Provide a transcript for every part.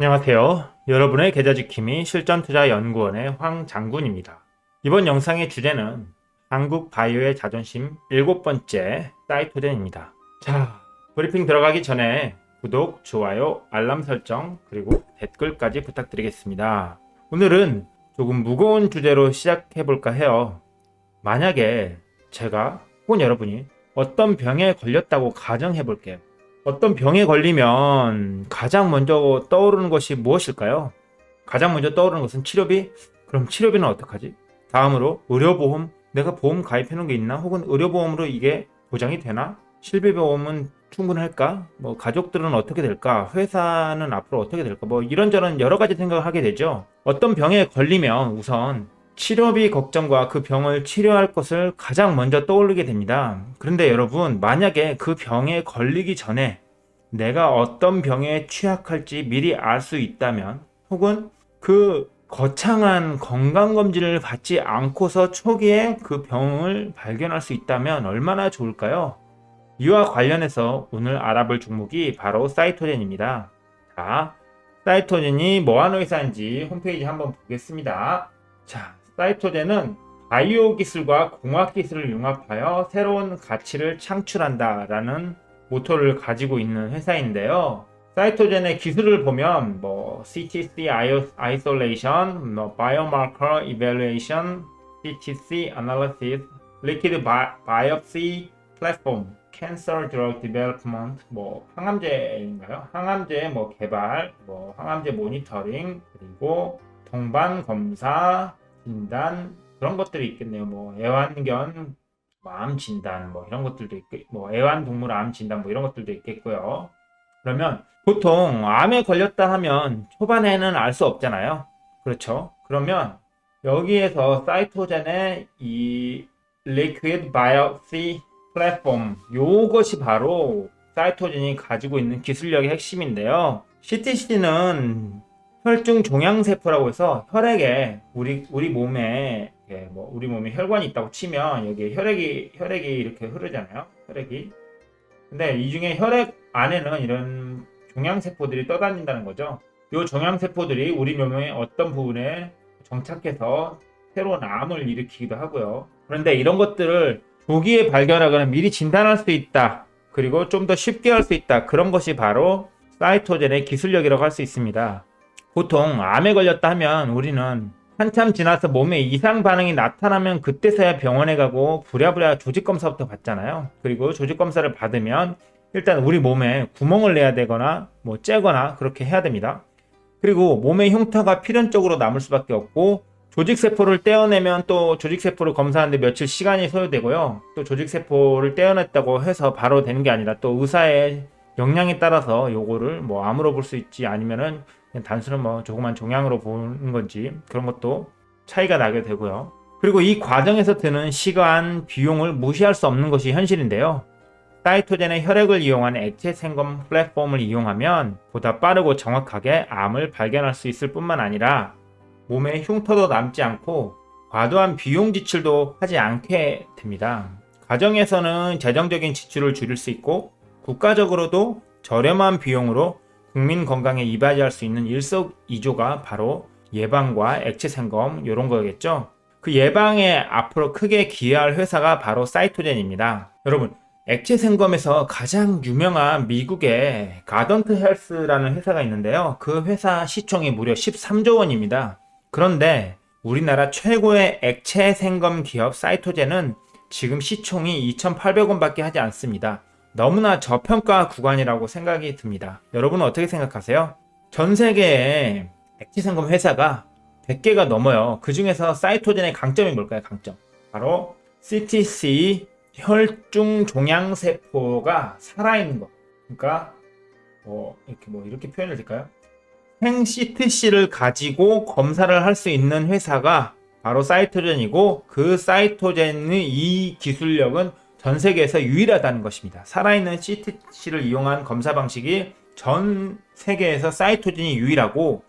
안녕하세요. 여러분의 계좌지킴이 실전투자연구원의 황장군입니다. 이번 영상의 주제는 한국 바이오의 자존심 7번째 사이토젠입니다. 자, 브리핑 들어가기 전에 구독, 좋아요, 알람 설정, 그리고 댓글까지 부탁드리겠습니다. 오늘은 조금 무거운 주제로 시작해볼까 해요. 만약에 제가 혹은 여러분이 어떤 병에 걸렸다고 가정해볼게요. 어떤 병에 걸리면 가장 먼저 떠오르는 것이 무엇일까요? 가장 먼저 떠오르는 것은 치료비? 그럼 치료비는 어떡하지? 다음으로 의료보험? 내가 보험 가입해놓은 게 있나? 혹은 의료보험으로 이게 보장이 되나? 실비보험은 충분할까? 가족들은 어떻게 될까? 회사는 앞으로 어떻게 될까? 이런저런 여러 가지 생각을 하게 되죠. 어떤 병에 걸리면 우선 치료비 걱정과 그 병을 치료할 것을 가장 먼저 떠올리게 됩니다. 그런데 여러분, 만약에 그 병에 걸리기 전에 내가 어떤 병에 취약할지 미리 알 수 있다면, 혹은 그 거창한 건강검진을 받지 않고서 초기에 그 병을 발견할 수 있다면 얼마나 좋을까요? 이와 관련해서 오늘 알아볼 종목이 바로 사이토젠입니다. 자, 사이토젠이 뭐하는 회사인지 홈페이지 한번 보겠습니다. 자, 사이토젠은 바이오 기술과 공학 기술을 융합하여 새로운 가치를 창출한다라는 모토를 가지고 있는 회사인데요. 사이토젠의 기술을 보면 CTC isolation, biomarker evaluation, CTC analysis, liquid biopsy platform, cancer drug development, 항암제인가요? 항암제 개발, 항암제 모니터링, 그리고 동반 검사, 진단 그런 것들이 있겠네요. 애완견 암 진단 이런 것들도 있고, 애완동물 암 진단 이런 것들도 있겠고요. 그러면 보통 암에 걸렸다 하면 초반에는 알 수 없잖아요. 그렇죠? 그러면 여기에서 사이토젠의 이 liquid biopsy 플랫폼, 요것이 바로 사이토젠이 가지고 있는 기술력의 핵심인데요. CTC는 혈중 종양세포라고 해서 혈액에 우리 몸에 우리 몸에 혈관이 있다고 치면 여기 혈액이 이렇게 흐르잖아요. 혈액이. 근데 이 중에 혈액 안에는 이런 종양세포들이 떠다닌다는 거죠. 이 종양세포들이 우리 몸의 어떤 부분에 정착해서 새로운 암을 일으키기도 하고요. 그런데 이런 것들을 조기에 발견하거나 미리 진단할 수 있다. 그리고 좀 더 쉽게 할 수 있다. 그런 것이 바로 사이토젠의 기술력이라고 할 수 있습니다. 보통 암에 걸렸다 하면 우리는 한참 지나서 몸에 이상 반응이 나타나면 그때서야 병원에 가고 부랴부랴 조직검사부터 받잖아요. 그리고 조직검사를 받으면 일단 우리 몸에 구멍을 내야 되거나 째거나 그렇게 해야 됩니다. 그리고 몸의 흉터가 필연적으로 남을 수밖에 없고, 조직세포를 떼어내면 또 조직세포를 검사하는데 며칠 시간이 소요되고요. 또 조직세포를 떼어냈다고 해서 바로 되는 게 아니라 또 의사의 역량에 따라서 요거를 암으로 볼 수 있지, 아니면은 그냥 단순한 조그만 종양으로 보는 건지, 그런 것도 차이가 나게 되고요. 그리고 이 과정에서 드는 시간, 비용을 무시할 수 없는 것이 현실인데요. 사이토젠의 혈액을 이용한 액체 생검 플랫폼을 이용하면 보다 빠르고 정확하게 암을 발견할 수 있을 뿐만 아니라 몸에 흉터도 남지 않고 과도한 비용 지출도 하지 않게 됩니다. 가정에서는 재정적인 지출을 줄일 수 있고, 국가적으로도 저렴한 비용으로 국민 건강에 이바지할 수 있는 일석이조가 바로 예방과 액체 생검 이런 거겠죠. 그 예방에 앞으로 크게 기여할 회사가 바로 사이토젠입니다. 여러분, 액체 생검에서 가장 유명한 미국의 가던트 헬스라는 회사가 있는데요. 그 회사 시총이 무려 13조 원입니다. 그런데 우리나라 최고의 액체 생검 기업 사이토젠은 지금 시총이 2,800원밖에 하지 않습니다. 너무나 저평가 구간이라고 생각이 듭니다. 여러분은 어떻게 생각하세요? 전 세계에 액체 생검 회사가 100개가 넘어요. 그 중에서 사이토젠의 강점이 뭘까요? 강점. 바로 CTC 혈중 종양세포가 살아있는 거. 그러니까 이렇게 표현을 될까요? 생 CTC를 가지고 검사를 할 수 있는 회사가 바로 사이토젠이고, 그 사이토젠의 이 기술력은 전 세계에서 유일하다는 것입니다. 살아있는 CTC를 이용한 검사 방식이 전 세계에서 사이토젠이 유일하고,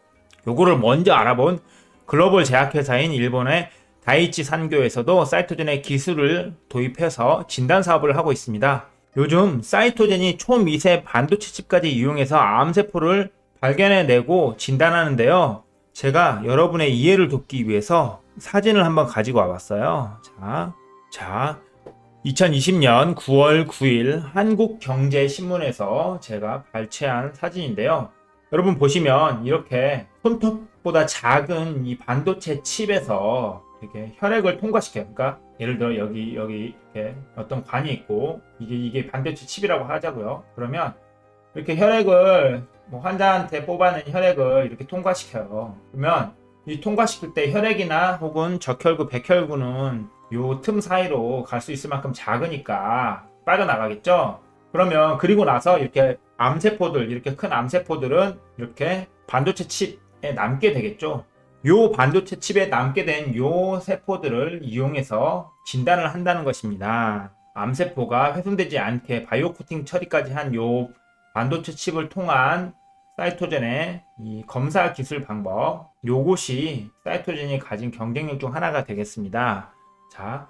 요거를 먼저 알아본 글로벌 제약회사인 일본의 다이치 산교에서도 사이토젠의 기술을 도입해서 진단 사업을 하고 있습니다. 요즘 사이토젠이 초미세 반도체 칩까지 이용해서 암세포를 발견해내고 진단하는데요. 제가 여러분의 이해를 돕기 위해서 사진을 한번 가지고 와봤어요. 자, 2020년 9월 9일 한국경제신문에서 제가 발췌한 사진인데요. 여러분 보시면 이렇게 손톱보다 작은 이 반도체 칩에서 이렇게 혈액을 통과시켜요. 그러니까 예를 들어 여기 이렇게 어떤 관이 있고 이게 반도체 칩이라고 하자고요. 그러면 이렇게 혈액을 환자한테 뽑아낸 혈액을 이렇게 통과시켜요. 그러면 이 통과시킬 때 혈액이나 혹은 적혈구, 백혈구는 요 틈 사이로 갈 수 있을 만큼 작으니까 빠져나가겠죠. 그러면 그리고 나서 이렇게 암세포들, 이렇게 큰 암세포들은 이렇게 반도체 칩에 남게 되겠죠. 요 반도체 칩에 남게 된 요 세포들을 이용해서 진단을 한다는 것입니다. 암세포가 훼손되지 않게 바이오 코팅 처리까지 한 요 반도체 칩을 통한 사이토젠의 이 검사 기술 방법, 요것이 사이토젠이 가진 경쟁력 중 하나가 되겠습니다. 자,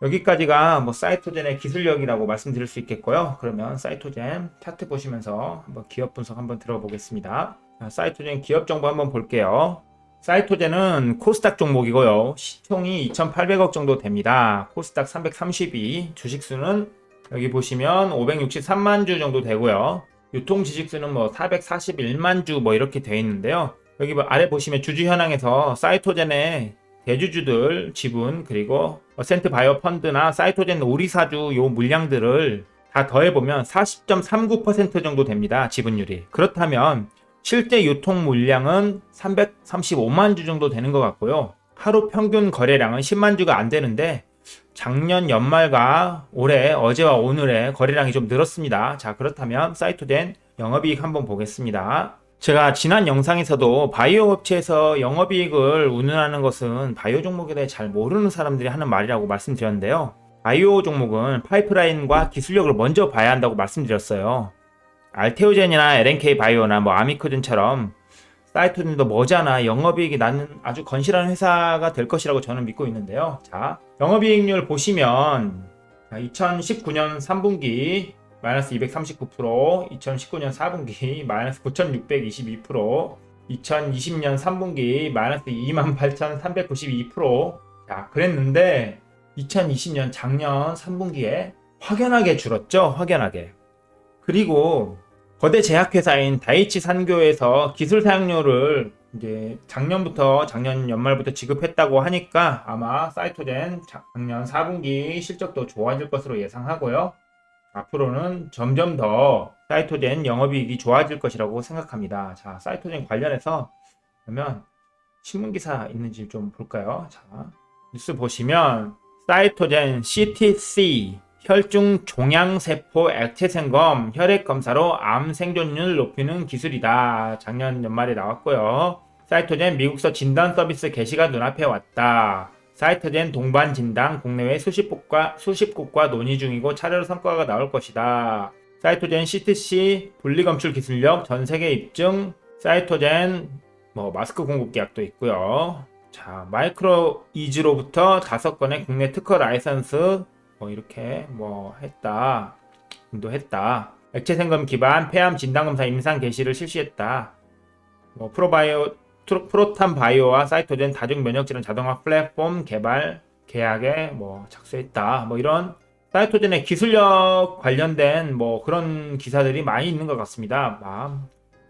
여기까지가 사이토젠의 기술력이라고 말씀드릴 수 있겠고요. 그러면 사이토젠 차트 보시면서 한번 기업 분석 한번 들어보겠습니다. 자, 사이토젠 기업 정보 한번 볼게요. 사이토젠은 코스닥 종목이고요. 시총이 2,800억 정도 됩니다. 코스닥 332, 주식수는 여기 보시면 563만 주 정도 되고요. 유통 지식수는 441만 주 이렇게 되어 있는데요. 여기 아래 보시면 주주 현황에서 사이토젠의 대주주들 지분, 그리고 어센트 바이오 펀드나 사이토젠 오리사주 요 물량들을 다 더해보면 40.39% 정도 됩니다. 지분율이. 그렇다면 실제 유통 물량은 335만 주 정도 되는 것 같고요. 하루 평균 거래량은 10만 주가 안 되는데 작년 연말과 올해 어제와 오늘의 거래량이 좀 늘었습니다. 자, 그렇다면 사이토젠 영업이익 한번 보겠습니다. 제가 지난 영상에서도 바이오 업체에서 영업이익을 운운하는 것은 바이오 종목에 대해 잘 모르는 사람들이 하는 말이라고 말씀드렸는데요. 바이오 종목은 파이프라인과 기술력을 먼저 봐야 한다고 말씀드렸어요. 알테오젠이나 LNK 바이오나 아미코젠처럼 사이토젠도 머지않아 영업이익이 나는 아주 건실한 회사가 될 것이라고 저는 믿고 있는데요. 자, 영업이익률 보시면 2019년 3분기 마이너스 239%, 2019년 4분기 마이너스 9,622%, 2020년 3분기 마이너스 28,392%. 자, 그랬는데 2020년 작년 3분기에 확연하게 줄었죠. 확연하게. 그리고 거대 제약회사인 다이치 산교에서 기술 사용료를 이제 작년 연말부터 지급했다고 하니까 아마 사이토젠 작년 4분기 실적도 좋아질 것으로 예상하고요. 앞으로는 점점 더 사이토젠 영업이익이 좋아질 것이라고 생각합니다. 자, 사이토젠 관련해서 그러면 신문기사 있는지 좀 볼까요? 자, 뉴스 보시면 사이토젠 CTC 혈중 종양세포 액체 생검 혈액 검사로 암 생존율 높이는 기술이다. 작년 연말에 나왔고요. 사이토젠 미국서 진단 서비스 개시가 눈앞에 왔다. 사이토젠 동반 진단 국내외 수십 곳과 논의 중이고 차례로 성과가 나올 것이다. 사이토젠 CTC 분리 검출 기술력 전 세계 입증. 사이토젠 마스크 공급 계약도 있고요. 자, 마이크로 이즈로부터 5건의 국내 특허 라이선스 이렇게 했다. 인도했다. 액체 생검 기반 폐암 진단검사 임상 개시를 실시했다. 프로탄 바이오와 사이토젠 다중 면역질환 자동화 플랫폼 개발 계약에 착수했다. 이런 사이토젠의 기술력 관련된 그런 기사들이 많이 있는 것 같습니다.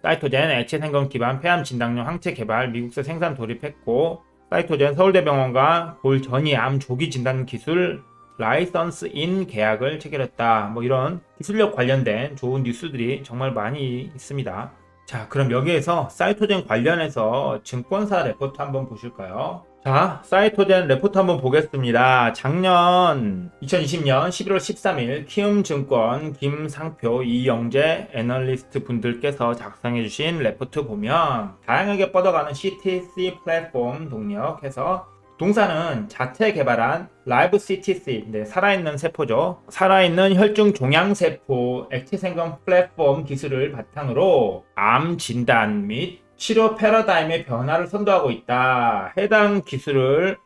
사이토젠 액체 생검 기반 폐암 진단용 항체 개발 미국서 생산 돌입했고, 사이토젠 서울대병원과 볼 전이 암 조기 진단 기술 라이선스 인 계약을 체결했다. 이런 기술력 관련된 좋은 뉴스들이 정말 많이 있습니다. 자, 그럼 여기에서 사이토젠 관련해서 증권사 레포트 한번 보실까요? 자, 사이토젠 레포트 한번 보겠습니다. 작년 2020년 11월 13일 키움증권 김상표 이영재 애널리스트 분들께서 작성해 주신 레포트 보면 다양하게 뻗어가는 CTC 플랫폼 동력해서 동사는 자체 개발한 라이브 CTC, 살아있는 세포죠. 살아있는 혈중 종양세포 액체 생검 플랫폼 기술을 바탕으로 암 진단 및 치료 패러다임의 변화를 선도하고 있다. 해당 기술을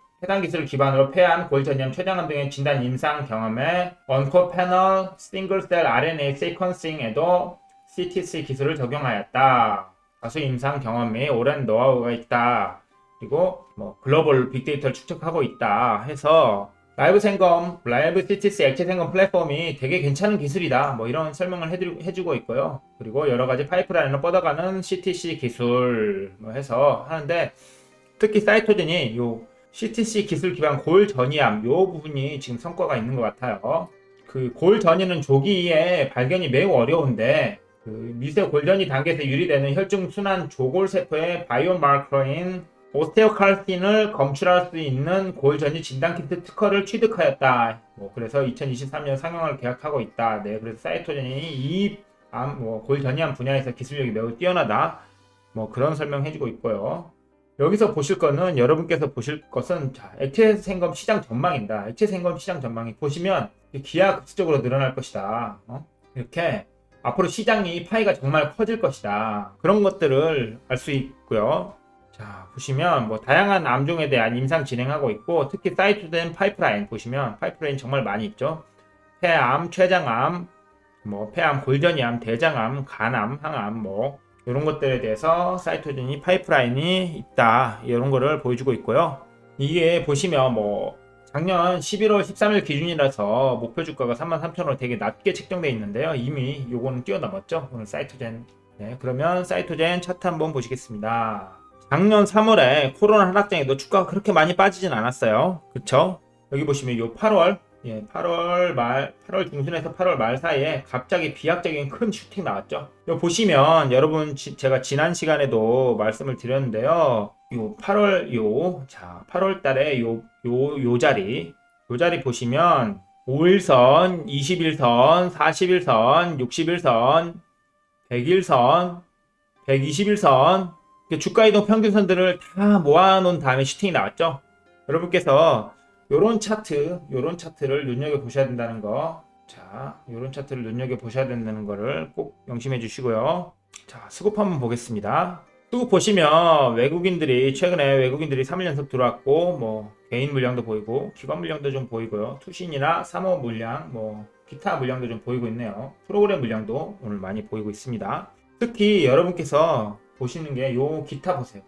기반으로 폐암, 골전염, 췌장암 등의 진단 임상 경험에 원코 패널 싱글셀 RNA 세퀀싱에도 CTC 기술을 적용하였다. 다수 임상 경험 및 오랜 노하우가 있다. 그리고 뭐 글로벌 빅데이터를 축적하고 있다 해서 라이브 생검, 라이브 CTC 액체 생검 플랫폼이 되게 괜찮은 기술이다. 뭐 이런 설명을 해주고 있고요. 그리고 여러 가지 파이프라인을 뻗어가는 CTC 기술 뭐 해서 하는데 특히 사이토젠이 요 CTC 기술 기반 골 전이암 요 부분이 지금 성과가 있는 것 같아요. 그 골 전이는 조기에 발견이 매우 어려운데 그 미세 골전이 단계에서 유리되는 혈중순환 조골세포의 바이오마커인 오스테오칼신을 검출할 수 있는 골전이 진단키트 특허를 취득하였다. 뭐 그래서 2023년 상용을 계약하고 있다. 네, 그래서 사이토젠이 이 골전이암 분야에서 기술력이 매우 뛰어나다. 뭐 그런 설명해주고 있고요. 여기서 보실 거는 여러분께서 보실 것은 자, 액체 생검 시장 전망입니다. 액체 생검 시장 전망이 보시면 기하급수적으로 늘어날 것이다. 이렇게 앞으로 시장이 파이가 정말 커질 것이다. 그런 것들을 알 수 있고요. 자, 보시면 뭐 다양한 암종에 대한 임상 진행하고 있고 특히 사이토젠 파이프라인 보시면 파이프라인 정말 많이 있죠. 폐암, 췌장암, 뭐 폐암, 골전이암, 대장암, 간암, 항암 뭐 이런 것들에 대해서 사이토젠이 파이프라인이 있다. 이런 거를 보여주고 있고요. 이게 보시면 뭐 작년 11월 13일 기준이라서 목표 주가가 33,000원 되게 낮게 책정되어 있는데요. 이미 요거는 뛰어넘었죠. 오늘 사이토젠. 네, 그러면 사이토젠 차트 한번 보시겠습니다. 작년 3월에 코로나 하락장에도 주가가 그렇게 많이 빠지진 않았어요. 그쵸? 여기 보시면 요 8월 8월 중순에서 8월 말 사이에 갑자기 비약적인 큰 슈팅 나왔죠. 요 보시면 여러분 제가 지난 시간에도 말씀을 드렸는데요. 요 8월 달에 요 자리 보시면 5일선, 21선, 41선, 61선, 100일선, 121선 주가 이동 평균선들을 다 모아놓은 다음에 슈팅이 나왔죠. 여러분께서 요런 차트를 눈여겨보셔야 된다는 거. 자, 요런 차트를 눈여겨보셔야 된다는 거를 꼭 명심해 주시고요. 자, 수급 한번 보겠습니다. 수급 보시면 최근에 외국인들이 3일 연속 들어왔고, 뭐, 개인 물량도 보이고, 기관 물량도 좀 보이고요. 투신이나 사모 물량, 뭐, 기타 물량도 좀 보이고 있네요. 프로그램 물량도 오늘 많이 보이고 있습니다. 특히 여러분께서 보시는 게 요 기타 보세요.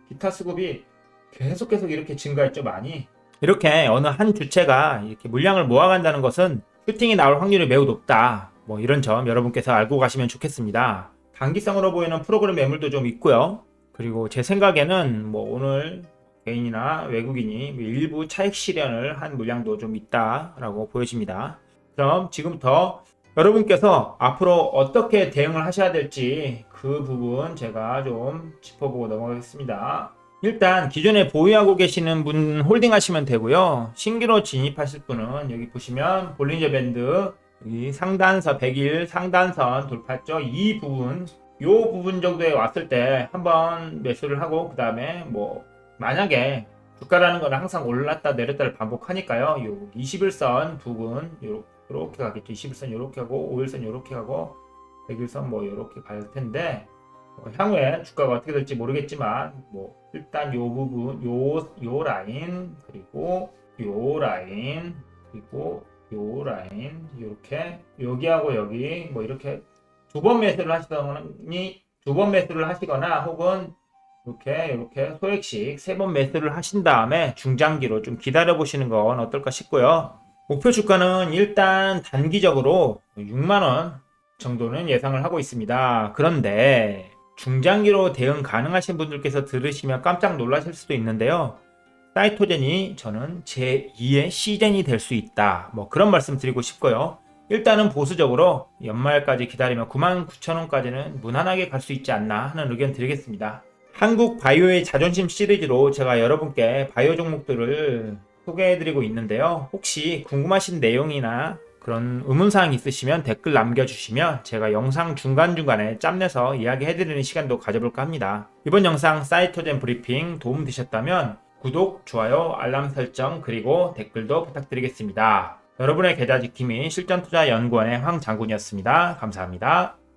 기타 수급이 계속 이렇게 증가했죠, 많이. 이렇게 어느 한 주체가 이렇게 물량을 모아간다는 것은 슈팅이 나올 확률이 매우 높다. 뭐 이런 점 여러분께서 알고 가시면 좋겠습니다. 단기성으로 보이는 프로그램 매물도 좀 있고요. 그리고 제 생각에는 뭐 오늘 개인이나 외국인이 일부 차익 실현을 한 물량도 좀 있다라고 보여집니다. 그럼 지금부터 여러분께서 앞으로 어떻게 대응을 하셔야 될지 그 부분 제가 좀 짚어보고 넘어가겠습니다. 일단 기존에 보유하고 계시는 분 홀딩 하시면 되고요. 신규로 진입하실 분은 여기 보시면 볼린저 밴드 여기 상단선 100일 상단선 돌파했죠. 이 부분 요 부분 정도에 왔을 때 한번 매수를 하고 그 다음에 뭐 만약에 주가라는 건 항상 올랐다 내렸다를 반복하니까요. 요 21선 부분 요렇게 가겠죠. 21선 요렇게 하고 5일선 요렇게 하고 100일선 뭐 요렇게 갈 텐데 향후에 주가가 어떻게 될지 모르겠지만 뭐 일단 요 부분 요 라인 그리고 요 라인 그리고 요 라인 이렇게 여기하고 여기 뭐 이렇게 두 번 매수를 하시거나 혹은 이렇게 소액씩 3번 매수를 하신 다음에 중장기로 좀 기다려 보시는 건 어떨까 싶고요. 목표 주가는 일단 단기적으로 6만원 정도는 예상을 하고 있습니다. 그런데 중장기로 대응 가능하신 분들께서 들으시면 깜짝 놀라실 수도 있는데요. 사이토젠이 저는 제2의 시젠이 될 수 있다. 뭐 그런 말씀 드리고 싶고요. 일단은 보수적으로 연말까지 기다리면 99,000원까지는 무난하게 갈 수 있지 않나 하는 의견 드리겠습니다. 한국 바이오의 자존심 시리즈로 제가 여러분께 바이오 종목들을 소개해드리고 있는데요. 혹시 궁금하신 내용이나 그런 의문사항 있으시면 댓글 남겨주시면 제가 영상 중간중간에 짬내서 이야기해드리는 시간도 가져볼까 합니다. 이번 영상 사이토젠 브리핑 도움 되셨다면 구독, 좋아요, 알람 설정 그리고 댓글도 부탁드리겠습니다. 여러분의 계좌 지킴이 실전투자연구원의 황장군이었습니다. 감사합니다.